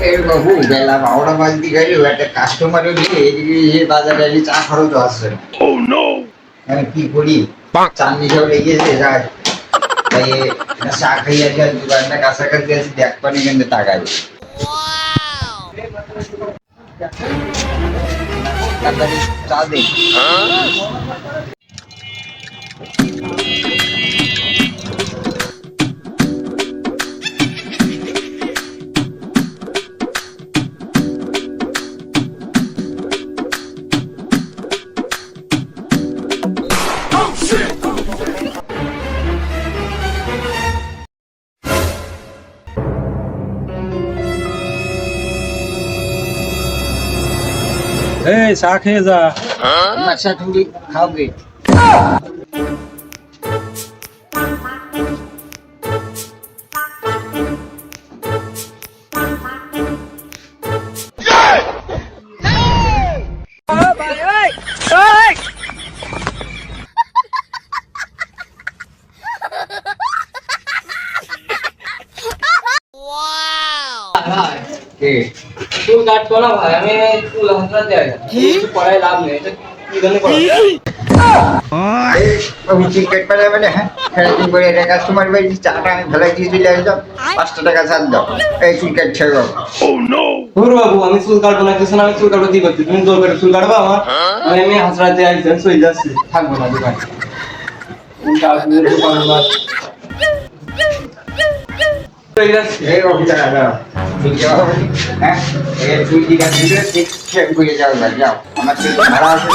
এই বাবু বেলা 12টা বাজতে গেল একটা কাস্টমার এলে এদিকে বাজারে এলে চা খরচ আসছে আমি কি করি চাঁদনি সব লেগেছে যাই তাই চা খাইয়া গিয়ে দোকানটা কাছাকাছি আছে দেখ পানি কিন্তু টাকা দিই চা দিই এই চা খেয়ে যা। আচ্ছা তুমি খাওগে কে চুল কাটবো না ভাই, আমি চুল হাতরা দেয় কিছু করাই লাভ নেই, এটা কি জন্য করো? আমি টিকিট পেলে মানে হ্যাঁ ফেরাতে করে এটা কাস্টমার বাড়ি চাটা আমি ফেলাই দিয়ে দিলে একদম 5টা টাকা ছাড় দাও এই টিকিট ছেড়ে ধুর বাবু, আমি চুল কাটবো না কিছু না, আমি চুল কাটবো দিই করছি, তুমি জোর করে চুল কাটবো আমার, আমি হাতরা দিয়ে একজন চলে যাচ্ছি, থাকবো না দোকানে। এই অফিসার দাও হ্যাঁ এই চুল টিকা দিলে ঠিক করে যাও যাও আমার চুল ভাড়া আছে